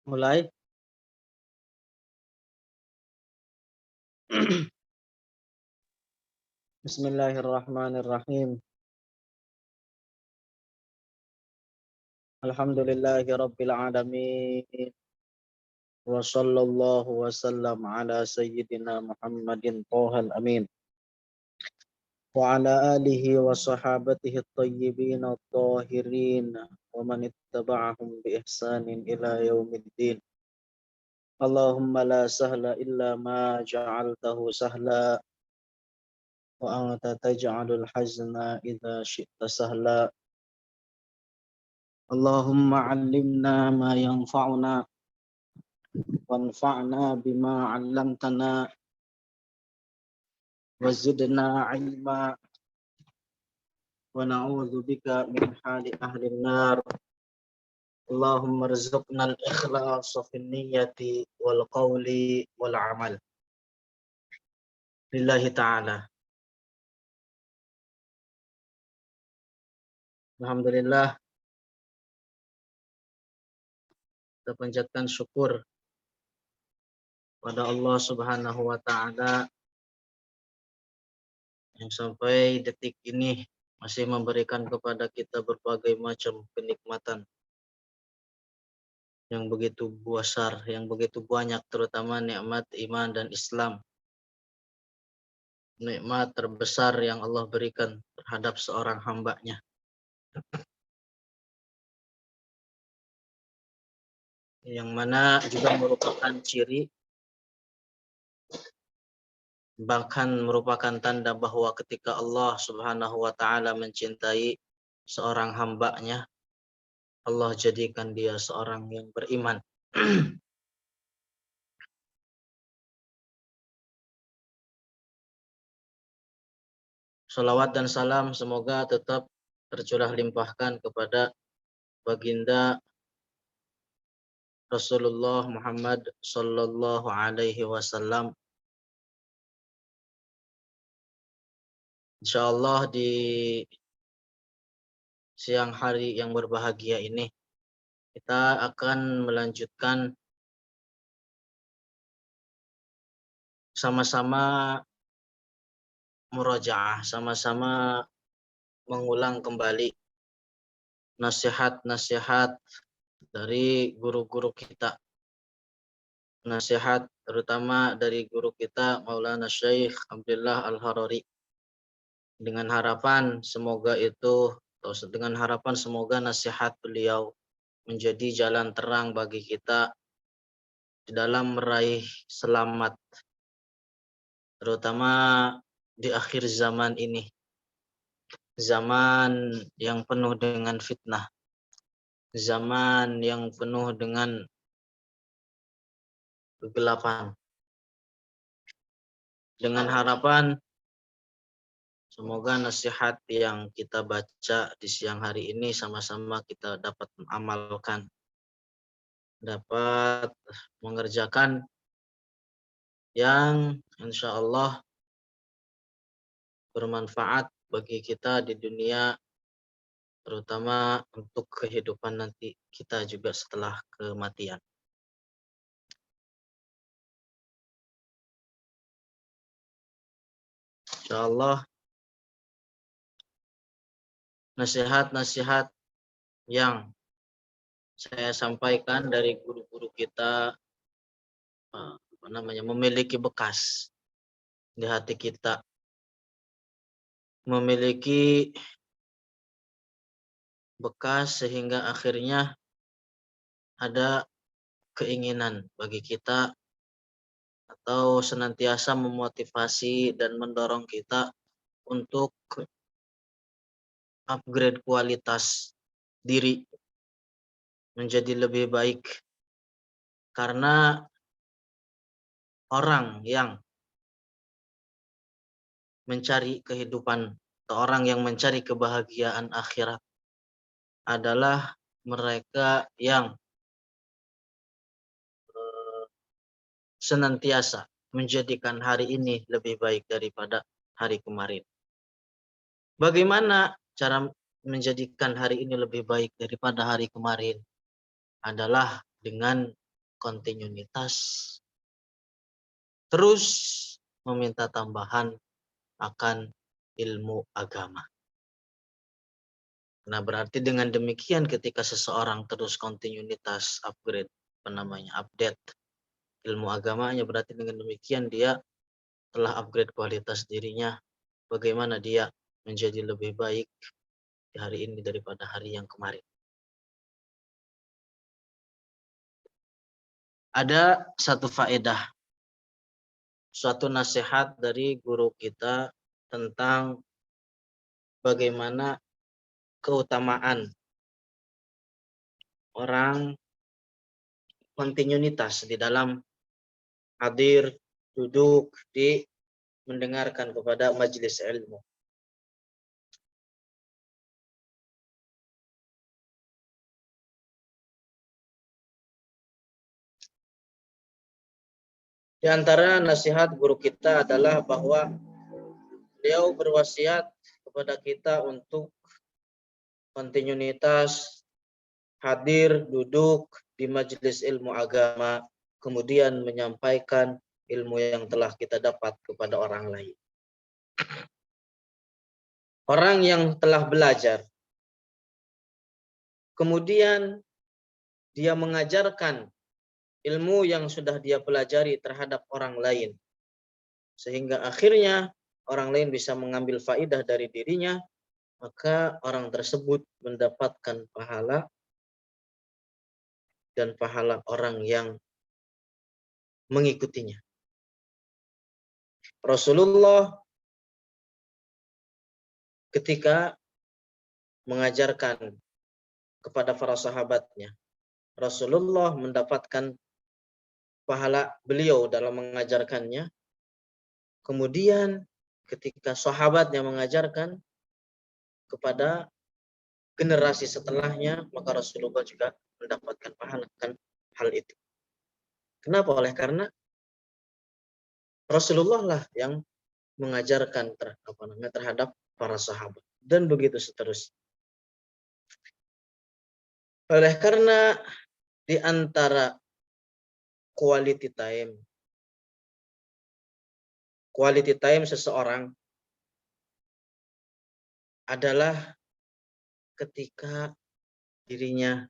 Mulai. Bismillahirrahmanirrahim. Alhamdulillahi rabbil alamin. Wa sallallahu wa sallam ala sayyidina Muhammadin Thahal amin. Wa ala alihi wa sahabatihi at-tayyibin at-tahirin. Wa man ittaba'ahum bi ihsanin ila yaumiddin. Allahumma la sahla illa ma ja'altahu sahla. Wa anta taj'alul hazna idza syi'ta sahla. Allahumma 'allimna ma yanfa'una wanfa'na bima 'allamtana wa zidna 'ilma wa na'udzu bika min hali ahli an-nar. Allahumma rzuqna al-ikhlasa fin niyyati wal qawli wal 'amal lillahi ta'ala. Alhamdulillah, kita panjatkan syukur pada Allah Subhanahu wa taala yang sampai detik ini masih memberikan kepada kita berbagai macam kenikmatan yang begitu besar, yang begitu banyak, terutama nikmat iman dan Islam. Nikmat terbesar yang Allah berikan terhadap seorang hamba-Nya. Yang mana juga merupakan ciri, bahkan merupakan tanda bahwa ketika Allah Subhanahu wa taala mencintai seorang hamba-Nya, Allah jadikan dia seorang yang beriman. Salawat dan salam semoga tetap tercurah limpahkan kepada baginda Rasulullah Muhammad sallallahu alaihi wasallam. Insyaallah di siang hari yang berbahagia ini kita akan melanjutkan sama-sama murajaah, sama-sama mengulang kembali nasihat-nasihat dari guru-guru kita. Nasihat terutama dari guru kita Maulana Syekh Abdullah Al-Harari. Dengan harapan semoga nasihat beliau menjadi jalan terang bagi kita di dalam meraih selamat, terutama di akhir zaman ini, zaman yang penuh dengan fitnah, zaman yang penuh dengan kegelapan. Dengan harapan semoga nasihat yang kita baca di siang hari ini sama-sama kita dapat mengamalkan, dapat mengerjakan yang insya Allah bermanfaat bagi kita di dunia, terutama untuk kehidupan nanti kita juga setelah kematian. Insya Allah nasihat-nasihat yang saya sampaikan dari guru-guru kita memiliki bekas di hati kita, memiliki bekas sehingga akhirnya ada keinginan bagi kita atau senantiasa memotivasi dan mendorong kita untuk upgrade kualitas diri menjadi lebih baik. Karena orang yang mencari kehidupan atau orang yang mencari kebahagiaan akhirat adalah mereka yang senantiasa menjadikan hari ini lebih baik daripada hari kemarin. Bagaimana cara menjadikan hari ini lebih baik daripada hari kemarin? Adalah dengan kontinuitas, terus meminta tambahan akan ilmu agama. Nah, berarti dengan demikian ketika seseorang terus kontinuitas upgrade, update ilmu agamanya, berarti dengan demikian dia telah upgrade kualitas dirinya, bagaimana dia menjadi lebih baik di hari ini daripada hari yang kemarin. Ada satu faedah, suatu nasihat dari guru kita tentang bagaimana keutamaan orang kontinuitas di dalam hadir, duduk, mendengarkan kepada majelis ilmu. Di antara nasihat guru kita adalah bahwa beliau berwasiat kepada kita untuk kontinuitas hadir, duduk di majelis ilmu agama, kemudian menyampaikan ilmu yang telah kita dapat kepada orang lain. Orang yang telah belajar, kemudian dia mengajarkan ilmu yang sudah dia pelajari terhadap orang lain, sehingga akhirnya orang lain bisa mengambil faidah dari dirinya, maka orang tersebut mendapatkan pahala dan pahala orang yang mengikutinya. Rasulullah ketika mengajarkan kepada para sahabatnya, Rasulullah mendapatkan pahala beliau dalam mengajarkannya. Kemudian ketika sahabatnya mengajarkan kepada generasi setelahnya, maka Rasulullah juga mendapatkan pahala kan hal itu. Kenapa? Oleh karena Rasulullah lah yang mengajarkan terhadap para sahabat, dan begitu seterusnya. Oleh karena di antara quality time seseorang adalah ketika dirinya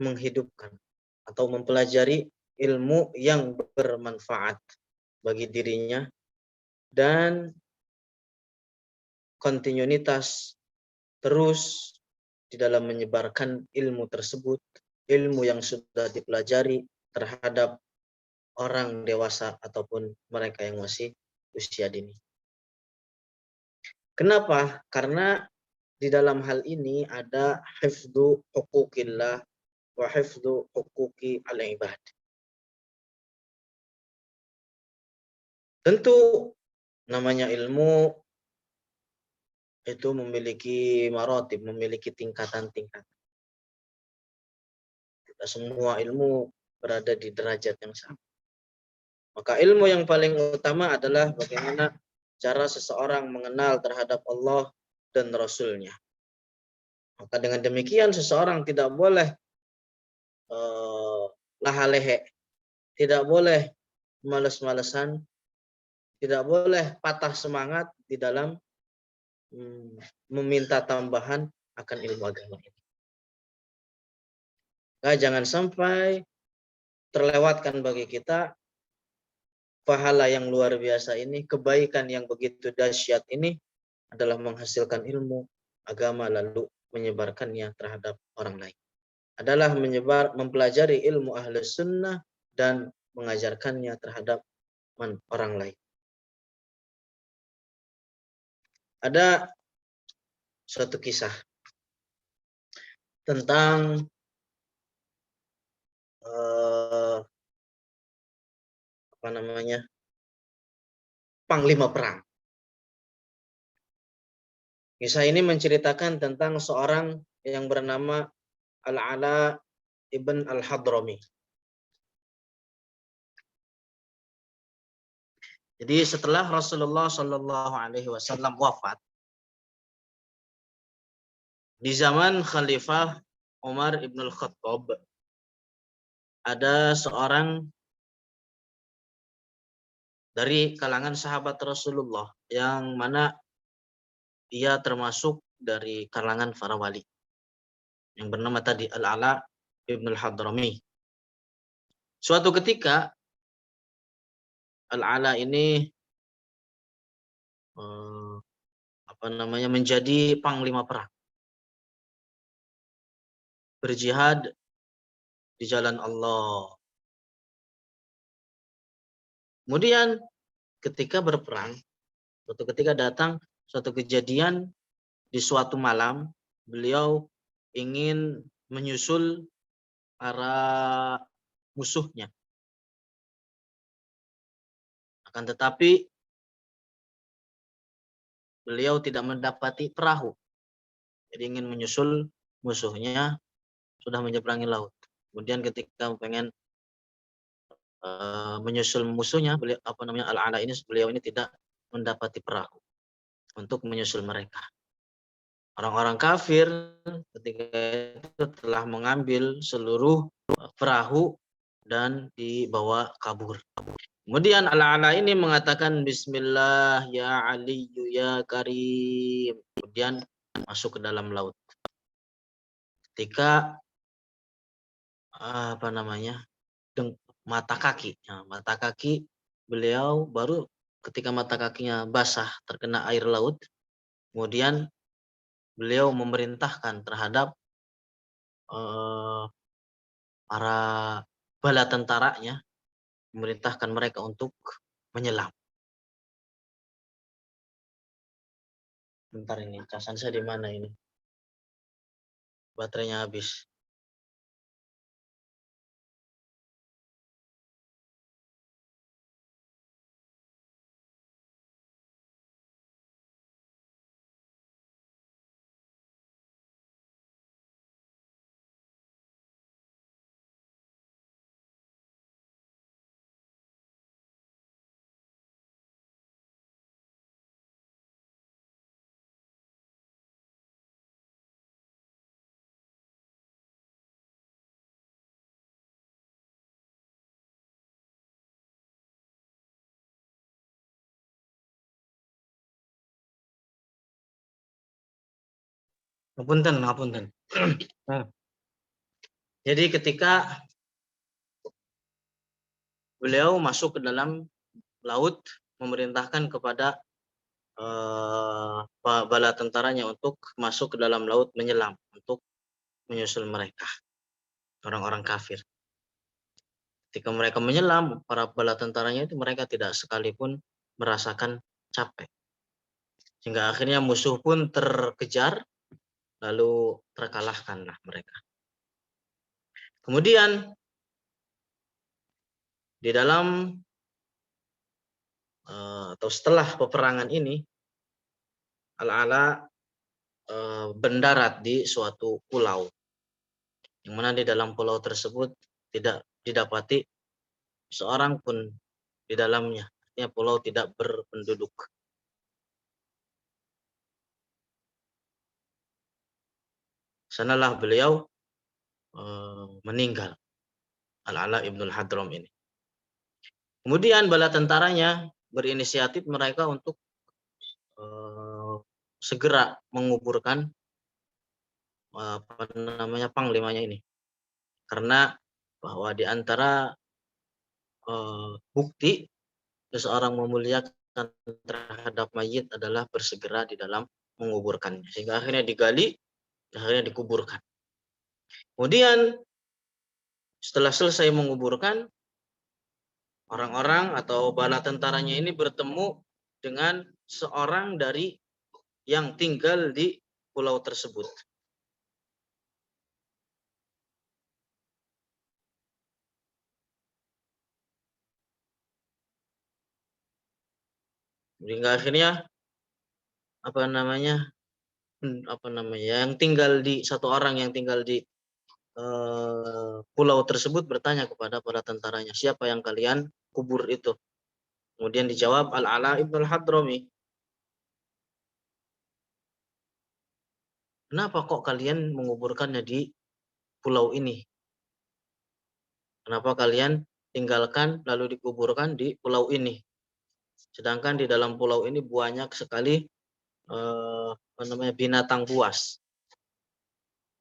menghidupkan atau mempelajari ilmu yang bermanfaat bagi dirinya dan kontinuitas terus di dalam menyebarkan ilmu tersebut, ilmu yang sudah dipelajari terhadap orang dewasa ataupun mereka yang masih usia dini. Kenapa? Karena di dalam hal ini ada hifdzu huquqillah wa hifdzu huquqi al-ibad. Tentu namanya ilmu itu memiliki maratib, memiliki tingkatan-tingkatan. Tidak semua ilmu berada di derajat yang sama. Maka ilmu yang paling utama adalah bagaimana cara seseorang mengenal terhadap Allah dan Rasul-Nya. Maka dengan demikian seseorang tidak boleh lahalehe, tidak boleh males-malesan, tidak boleh patah semangat di dalam meminta tambahan akan ilmu agama ini. Nah, jangan sampai terlewatkan bagi kita pahala yang luar biasa ini, kebaikan yang begitu dahsyat ini adalah menghasilkan ilmu agama lalu menyebarkannya terhadap orang lain. Adalah mempelajari ilmu ahlus sunnah dan mengajarkannya terhadap orang lain. Ada suatu kisah tentang panglima perang. Kisah ini menceritakan tentang seorang yang bernama Al-Ala ibn Al-Hadrami. Jadi setelah Rasulullah Shallallahu Alaihi Wasallam wafat, di zaman Khalifah Umar ibn Al-Khattab, ada seorang dari kalangan sahabat Rasulullah yang mana dia termasuk dari kalangan para wali yang bernama tadi Al-Ala ibn al-Hadrami. Suatu ketika Al-Ala ini menjadi panglima perang, berjihad di jalan Allah. Kemudian ketika berperang, suatu ketika datang suatu kejadian di suatu malam, beliau ingin menyusul para musuhnya. Akan tetapi beliau tidak mendapati perahu. Jadi ingin menyusul musuhnya, sudah menyeberangi laut. Kemudian ketika pengen menyusul musuhnya, beliau Al-Ala ini, beliau ini tidak mendapati perahu untuk menyusul mereka. Orang-orang kafir ketika itu telah mengambil seluruh perahu dan dibawa kabur. Kemudian Al-Ala ini mengatakan Bismillah ya Aliyu ya Karim. Kemudian masuk ke dalam laut. Ketika mata kaki beliau baru ketika mata kakinya basah terkena air laut, kemudian beliau memerintahkan terhadap para bala tentaranya, memerintahkan mereka untuk menyelam. Bentar, ini casan saya di mana ini? Baterainya habis. Ngapunten. Jadi ketika beliau masuk ke dalam laut, memerintahkan kepada bala tentaranya untuk masuk ke dalam laut menyelam untuk menyusul mereka, orang-orang kafir. Ketika mereka menyelam, para bala tentaranya itu mereka tidak sekalipun merasakan capek. Sehingga akhirnya musuh pun terkejar, lalu terkalahkanlah mereka. Kemudian di dalam atau setelah peperangan ini, Al-Ala mendarat di suatu pulau, yang mana di dalam pulau tersebut tidak didapati seorang pun di dalamnya. Artinya pulau tidak berpenduduk. Sanalah beliau meninggal, Al-Ala ibn al-Hadram ini. Kemudian bala tentaranya berinisiatif mereka untuk segera menguburkan panglimanya ini, karena bahwa di antara bukti seseorang memuliakan terhadap mayit adalah bersegera di dalam menguburkannya, sehingga akhirnya digali, akhirnya dikuburkan. Kemudian setelah selesai menguburkan, orang-orang atau bala tentaranya ini bertemu dengan seorang dari yang tinggal di pulau tersebut. Hingga akhirnya yang tinggal di satu orang yang tinggal di pulau tersebut bertanya kepada para tentaranya, siapa yang kalian kubur itu? Kemudian dijawab Al-Ala ibn al-Hadrami. Kenapa kok kalian menguburkannya di pulau ini? Kenapa kalian tinggalkan lalu dikuburkan di pulau ini? Sedangkan di dalam pulau ini banyak sekali binatang buas.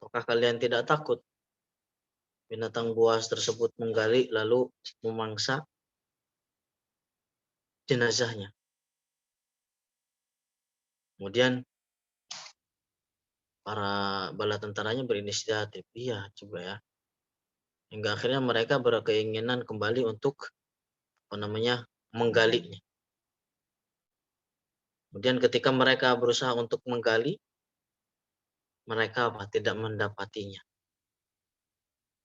Apakah kalian tidak takut binatang buas tersebut menggali lalu memangsa jenazahnya? Kemudian para bala tentaranya berinisiatif, iya coba ya. Hingga akhirnya mereka berkeinginan kembali untuk menggalinya. Kemudian ketika mereka berusaha untuk menggali, mereka tidak mendapatinya.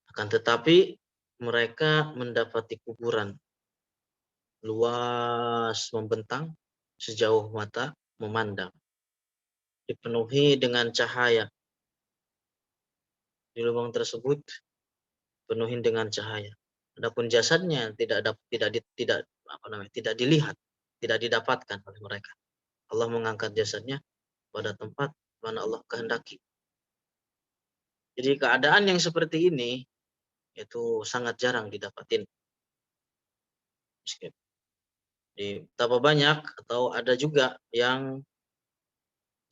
Akan tetapi mereka mendapati kuburan luas membentang sejauh mata memandang, dipenuhi dengan cahaya. Di lubang tersebut penuhi dengan cahaya. Adapun jasadnya tidak dilihat, tidak didapatkan oleh mereka. Allah mengangkat jasadnya pada tempat mana Allah kehendaki. Jadi keadaan yang seperti ini itu sangat jarang didapatin. Di betapa banyak atau ada juga yang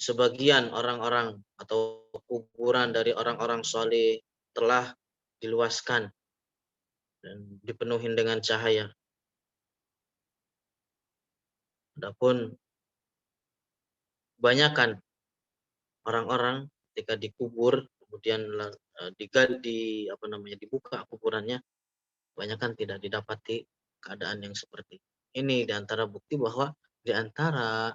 sebagian orang-orang atau kuburan dari orang-orang soleh telah diluaskan dan dipenuhi dengan cahaya. Adapun banyakkan orang-orang ketika dikubur kemudian dibuka kuburannya, banyakkan tidak didapati keadaan yang seperti ini. Di antara bukti bahwa di antara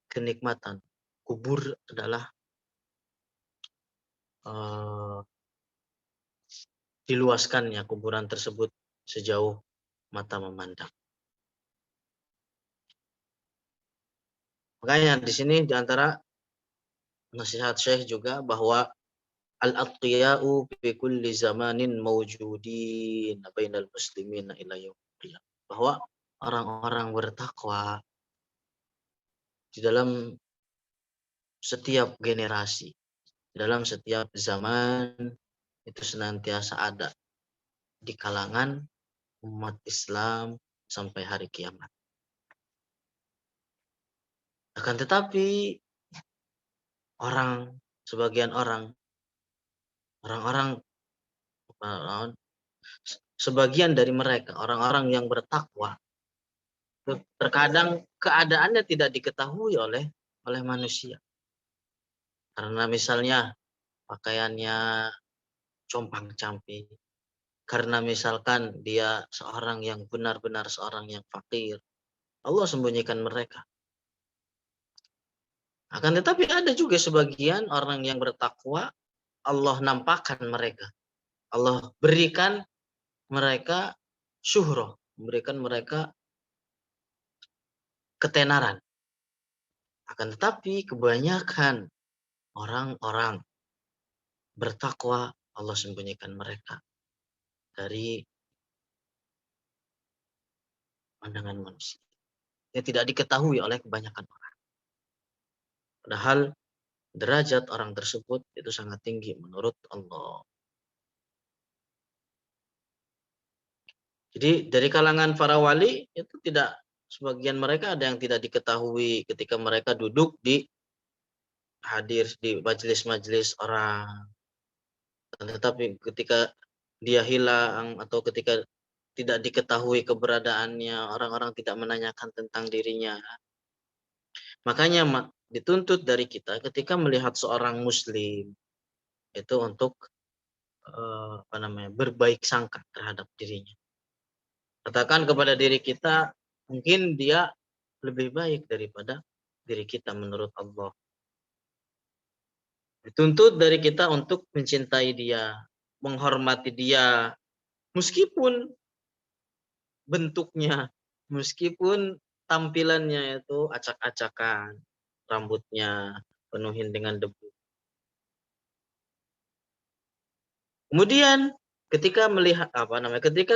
kenikmatan kubur adalah diluaskannya kuburan tersebut sejauh mata memandang. Makanya di sini di antara nasihat Syekh juga bahwa al-atqiya'u fi kulli zamanin mawjudin bainal muslimin ila yaumil qiyamah. Bahwa orang-orang bertakwa di dalam setiap generasi, dalam setiap zaman itu senantiasa ada di kalangan umat Islam sampai hari kiamat. Akan tetapi sebagian orang sebagian dari mereka, orang-orang yang bertakwa, terkadang keadaannya tidak diketahui oleh manusia. Karena misalnya pakaiannya compang-camping, karena misalkan dia seorang yang benar-benar seorang yang fakir, Allah sembunyikan mereka. Akan tetapi ada juga sebagian orang yang bertakwa, Allah nampakkan mereka. Allah berikan mereka syuhroh, memberikan mereka ketenaran. Akan tetapi kebanyakan orang-orang bertakwa, Allah sembunyikan mereka dari pandangan manusia. Yang tidak diketahui oleh kebanyakan orang. Padahal derajat orang tersebut itu sangat tinggi menurut Allah. Jadi dari kalangan para wali itu tidak, sebagian mereka ada yang tidak diketahui ketika mereka duduk hadir di majelis-majelis orang. Tetapi ketika dia hilang atau ketika tidak diketahui keberadaannya, orang-orang tidak menanyakan tentang dirinya. Makanya dituntut dari kita ketika melihat seorang muslim itu untuk berbaik sangka terhadap dirinya. Katakan kepada diri kita, mungkin dia lebih baik daripada diri kita menurut Allah. Dituntut dari kita untuk mencintai dia, menghormati dia, meskipun bentuknya, meskipun tampilannya itu acak-acakan, rambutnya penuhin dengan debu. Kemudian ketika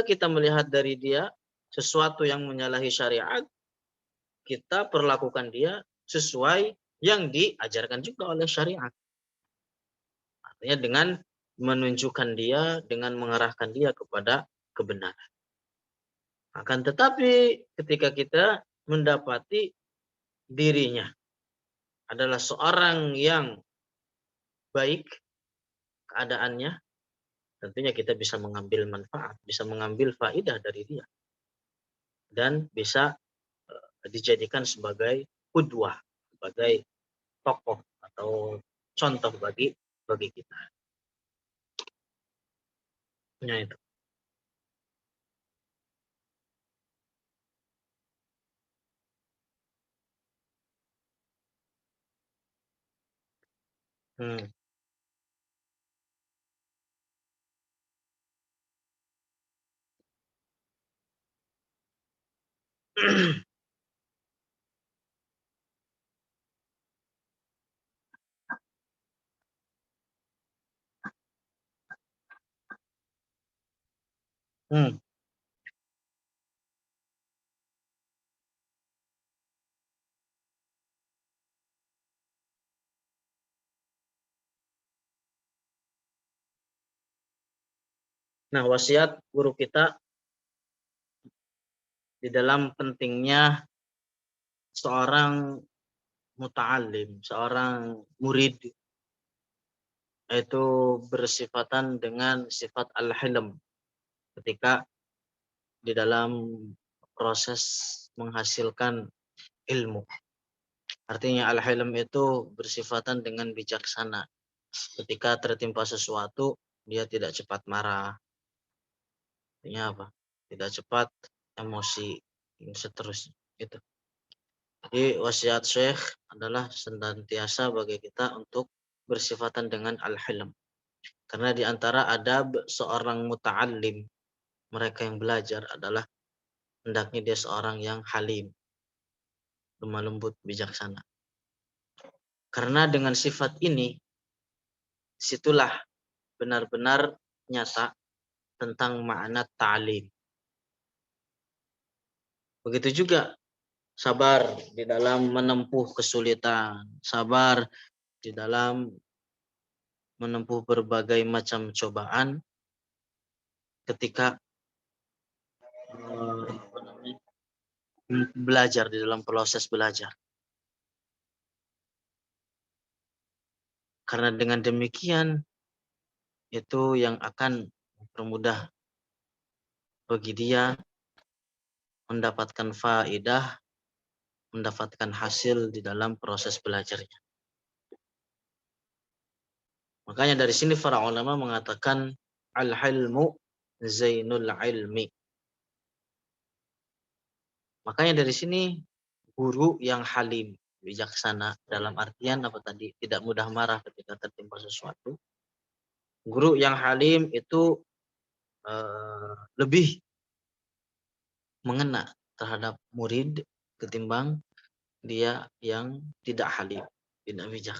kita melihat dari dia sesuatu yang menyalahi syariat, kita perlakukan dia sesuai yang diajarkan juga oleh syariat. Artinya dengan menunjukkan dia dengan mengarahkan dia kepada kebenaran. Akan tetapi ketika kita mendapati dirinya adalah seorang yang baik keadaannya, tentunya kita bisa mengambil manfaat, bisa mengambil faidah dari dia. Dan bisa dijadikan sebagai qudwah, sebagai tokoh atau contoh bagi kita. Ya itu. Hmm. Hmm. Nah, wasiat guru kita di dalam pentingnya seorang muta'alim, seorang murid itu bersifatan dengan sifat al-hilm ketika di dalam proses menghasilkan ilmu. Artinya al-hilm itu bersifatan dengan bijaksana. Ketika tertimpa sesuatu, dia tidak cepat marah. Artinya apa? Tidak cepat emosi, dan seterusnya. Itu. Jadi wasiat Syekh adalah senantiasa bagi kita untuk bersifatan dengan al-hilm. Karena di antara adab seorang muta'allim, mereka yang belajar adalah hendaknya dia seorang yang halim, lemah lembut, bijaksana. Karena dengan sifat ini, situlah benar-benar nyata tentang makna ta'lim. Begitu juga sabar di dalam menempuh kesulitan, sabar di dalam menempuh berbagai macam cobaan ketika belajar, di dalam proses belajar. Karena dengan demikian itu yang akan mempermudah bagi dia mendapatkan faedah, mendapatkan hasil di dalam proses belajarnya. Makanya dari sini para ulama mengatakan al-hilmu zainul ilmi. Makanya dari sini guru yang halim, bijaksana, dalam artian apa tadi? Tidak mudah marah ketika tertimpa sesuatu. Guru yang halim itu lebih mengena terhadap murid ketimbang dia yang tidak halim, tidak bijak.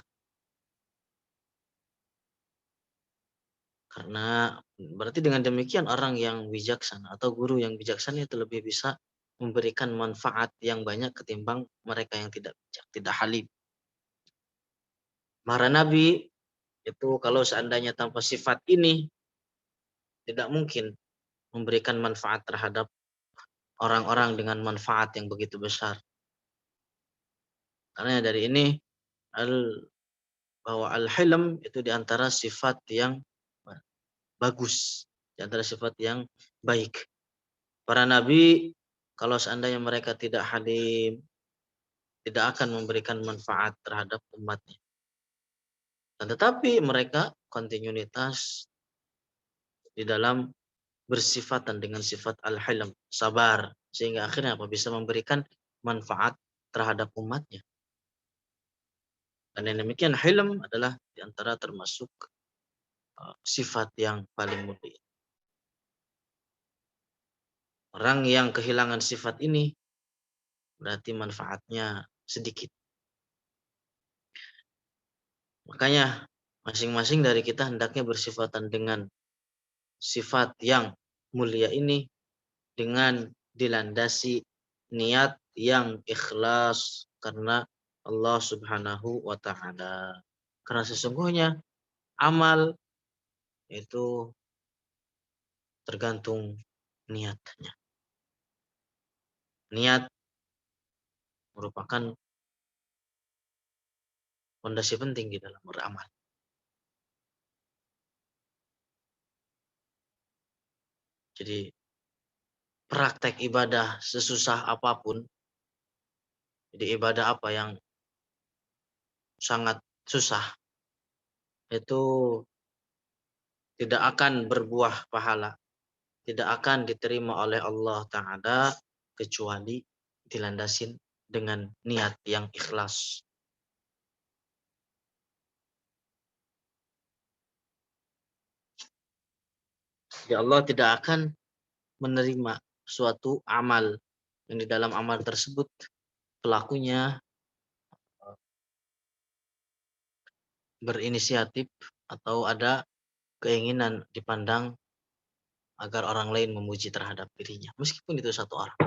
Karena berarti dengan demikian orang yang bijaksana atau guru yang bijaksana itu lebih bisa memberikan manfaat yang banyak ketimbang mereka yang tidak bijak, tidak halim. Para nabi itu kalau seandainya tanpa sifat ini tidak mungkin memberikan manfaat terhadap orang-orang dengan manfaat yang begitu besar. Karena dari ini bahwa al-hilm itu diantara sifat yang bagus, diantara sifat yang baik. Para nabi kalau seandainya mereka tidak halim, tidak akan memberikan manfaat terhadap umatnya. Dan tetapi mereka kontinuitas di dalam bersifatan dengan sifat al-hilm, sabar, sehingga akhirnya apa bisa memberikan manfaat terhadap umatnya. Dan yang demikian hilm adalah diantara termasuk sifat yang paling mulia. Orang yang kehilangan sifat ini berarti manfaatnya sedikit. Makanya masing-masing dari kita hendaknya bersifatan dengan sifat yang mulia ini dengan dilandasi niat yang ikhlas karena Allah Subhanahu wa taala. Karena sesungguhnya amal itu tergantung niatnya. Niat merupakan fondasi penting di dalam beramal. Jadi praktek ibadah sesusah apapun, jadi ibadah apa yang sangat susah, itu tidak akan berbuah pahala, tidak akan diterima oleh Allah Ta'ala kecuali dilandasin dengan niat yang ikhlas. Jadi Allah tidak akan menerima suatu amal yang di dalam amal tersebut pelakunya berinisiatif atau ada keinginan dipandang agar orang lain memuji terhadap dirinya, meskipun itu satu orang.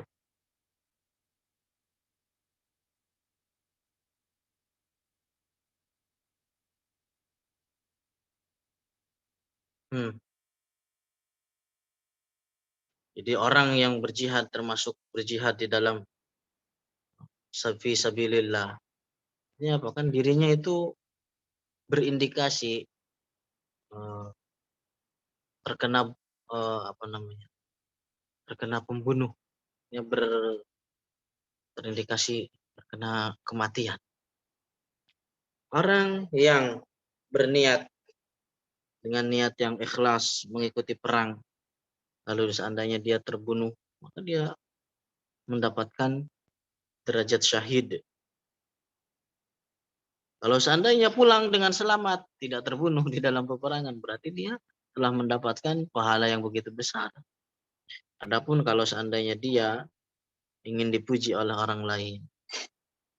Jadi orang yang berjihad termasuk berjihad di dalam fi sabilillah. Ini apa kan dirinya itu berindikasi terkena apa namanya? Terkena pembunuh. Ya terindikasi terkena kematian. Orang yang berniat dengan niat yang ikhlas mengikuti perang, lalu seandainya dia terbunuh, maka dia mendapatkan derajat syahid. Kalau seandainya pulang dengan selamat, tidak terbunuh di dalam peperangan, berarti dia telah mendapatkan pahala yang begitu besar. Adapun kalau seandainya dia ingin dipuji oleh orang lain,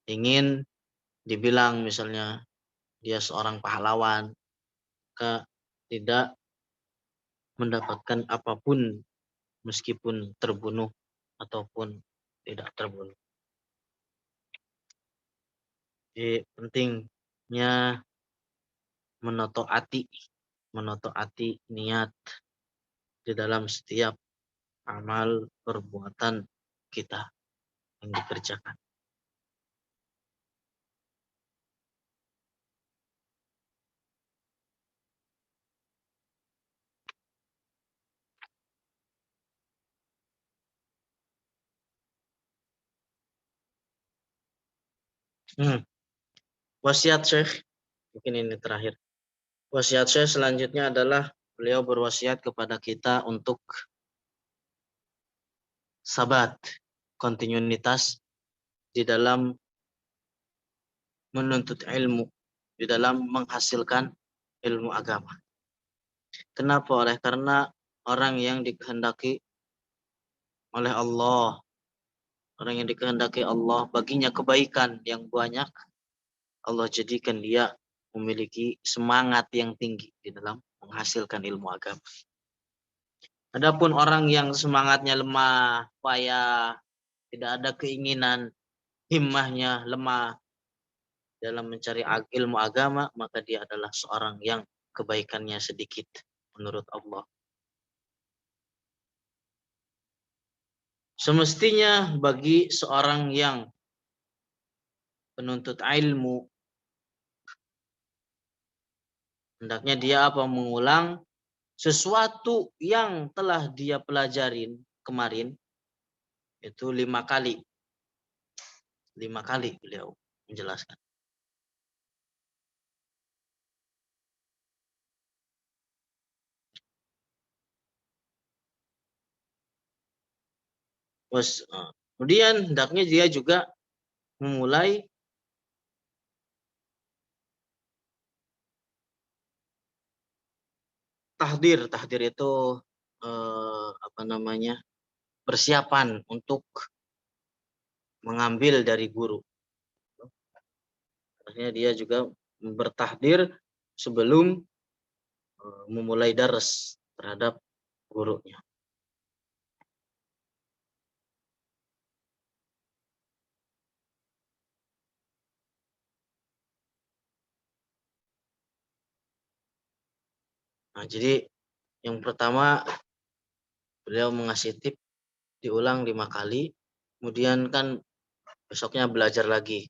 ingin dibilang misalnya dia seorang pahlawan, maka tidak mendapatkan apapun meskipun terbunuh ataupun tidak terbunuh. Jadi pentingnya menoto ati niat di dalam setiap amal perbuatan kita yang dikerjakan. Wasiat Syekh, mungkin ini terakhir. Wasiat Syekh selanjutnya adalah beliau berwasiat kepada kita untuk sabat, kontinuitas di dalam menuntut ilmu, di dalam menghasilkan ilmu agama. Kenapa? Karena orang yang dikehendaki oleh Allah, orang yang dikehendaki Allah baginya kebaikan yang banyak, Allah jadikan dia memiliki semangat yang tinggi di dalam menghasilkan ilmu agama. Adapun orang yang semangatnya lemah, payah, tidak ada keinginan, himmahnya lemah dalam mencari ilmu agama, maka dia adalah seorang yang kebaikannya sedikit menurut Allah. Semestinya bagi seorang yang penuntut ilmu, hendaknya dia mengulang sesuatu yang telah dia pelajarin kemarin itu 5 kali. 5 kali beliau menjelaskan. Kemudian hendaknya dia juga memulai tahdir. Tahdir itu persiapan untuk mengambil dari guru. Artinya dia juga bertahdir sebelum memulai dars terhadap gurunya. Nah, jadi yang pertama beliau mengasih tip diulang 5 kali, kemudian kan besoknya belajar lagi.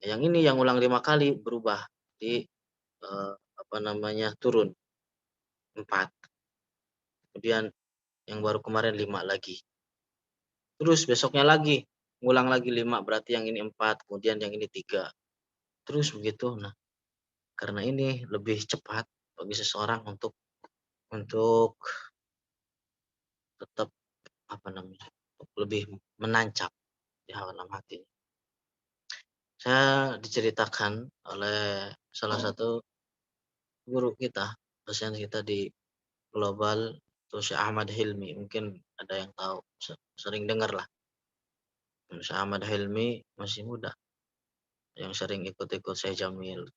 Yang ini yang ulang 5 kali berubah di turun 4. Kemudian yang baru kemarin 5 lagi. Terus besoknya lagi ngulang lagi 5, berarti yang ini 4, kemudian yang ini 3. Terus begitu. Nah, karena ini lebih cepat bagi seseorang untuk tetap untuk lebih menancap di dalam hati. Saya diceritakan oleh salah satu guru kita, dosen kita di global, itu Syekh Ahmad Hilmi. Mungkin ada yang tahu, sering dengar lah. Syekh Ahmad Hilmi masih muda, yang sering ikut-ikut Syekh Jamil.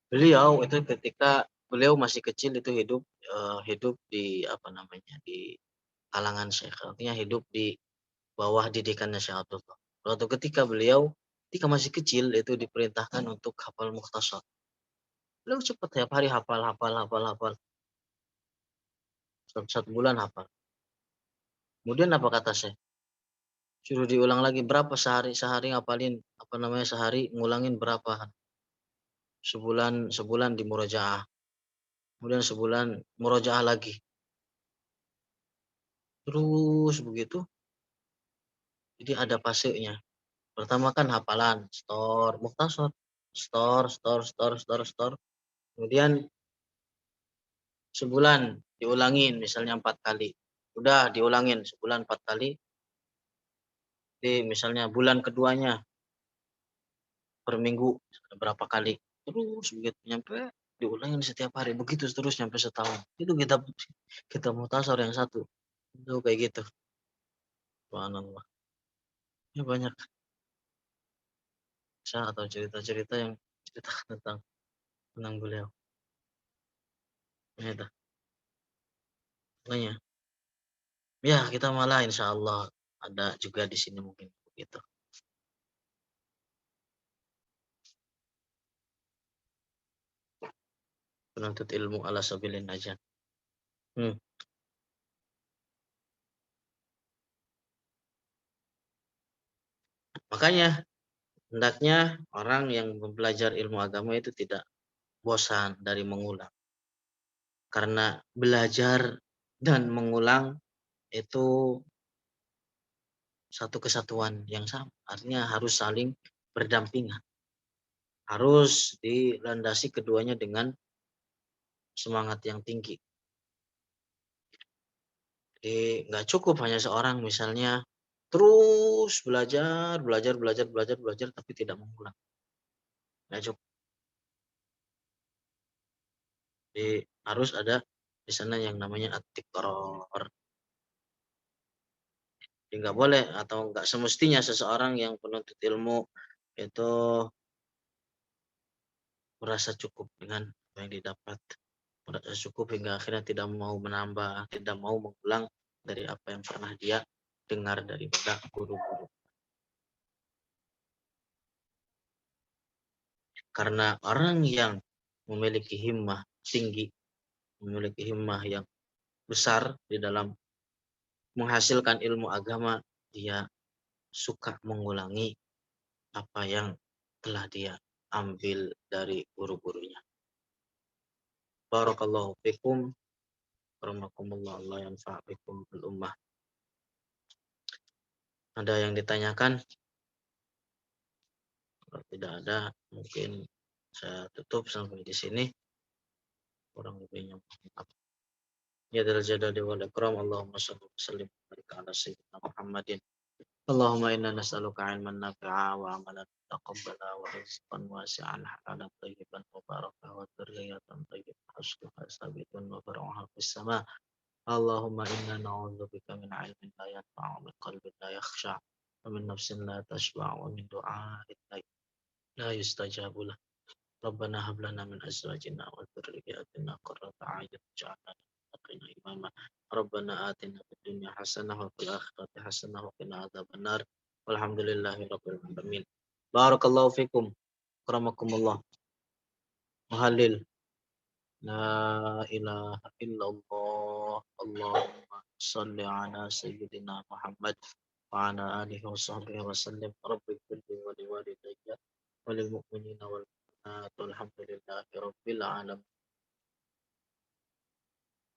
Beliau itu ketika beliau masih kecil itu hidup di di kalangan Syekh, artinya hidup di bawah didikannya Syekh Abdullah. Waktu ketika masih kecil itu diperintahkan untuk hafal Mukhtasar. Beliau cepat tiap hari hafal. Satu bulan hafal. Kemudian apa kata Syekh? Suruh diulang lagi berapa sehari ngapalin sehari ngulangin berapa? Sebulan di murojaah. Kemudian sebulan murojaah lagi. Terus begitu. Jadi ada fasenya. Pertama kan hafalan, Mukhtasar, store. Kemudian sebulan diulangin misalnya 4 kali. Udah diulangin sebulan 4 kali. Jadi misalnya bulan keduanya per minggu berapa kali. Terus begitu nyampe diulangin setiap hari. Begitu terus nyampe setahun. Itu kita Mukhtasar yang satu. Itu kayak gitu. Subhanallah. Ya banyak kisah atau cerita-cerita yang cerita tentang beliau. Itu. Makanya, ya kita malah insya Allah ada juga di sini mungkin begitu. Penuntut ilmu ala sabilin najat. Makanya hendaknya orang yang belajar ilmu agama itu tidak bosan dari mengulang. Karena belajar dan mengulang itu satu kesatuan yang sama. Artinya harus saling berdampingan. Harus dilandasi keduanya dengan semangat yang tinggi. Jadi nggak cukup hanya seorang misalnya terus belajar tapi tidak mengulang. Nggak cukup. Jadi harus ada di sana yang namanya at-tikror. Jadi nggak boleh atau nggak semestinya seseorang yang penuntut ilmu itu merasa cukup dengan apa yang didapat. Merasa cukup hingga akhirnya tidak mau menambah, tidak mau mengulang dari apa yang pernah dia dengar daripada guru-guru. Karena orang yang memiliki himmah tinggi, memiliki himmah yang besar di dalam menghasilkan ilmu agama, dia suka mengulangi apa yang telah dia ambil dari guru-gurunya. Barakallahu fikum, warahmatullah, Allah yanfa' bikum bil ummah. Ada yang ditanyakan? Kalau tidak ada, mungkin saya tutup sampai di sini. Kurang lebihnya maaf. Ya dal jadali wal ikram, Allahumma shalli wa sallim wa barik ala sayyidina Muhammadin. Allahumma inna nas'aluka 'ilman nafi'a wa 'amalan mutaqabbala wa rizqan wasi'an halalan thayyiban mubarakan wa dzurriyyatan thayyibatan husnuha sabitun wa far'uha fis sama'. Allahumma inna na'udzubika min 'ilmin la yanfa'u wa min qalbin la yakhsha' wa min nafsin la tashba' wa min du'a'in la yustajabu lah. Rabbana hab lana min azwajina wa dhurriyyatina qurrata a'yun waj'alna lil muttaqina imama. Rabbana atina fid dunya hasanah wa fil akhirati hasanah wa qina adzabannar. Walhamdulillahi rabbil alamin. Barakallahu fikum. Akramakumullah. Muhallil. لا إله إلا الله. اللهم صل على سيدنا محمد وعلى آله وصحبه وسلم. رب اغفر لي ولوالدي وللمؤمنين والمؤمنات والحمد لله رب العالمين.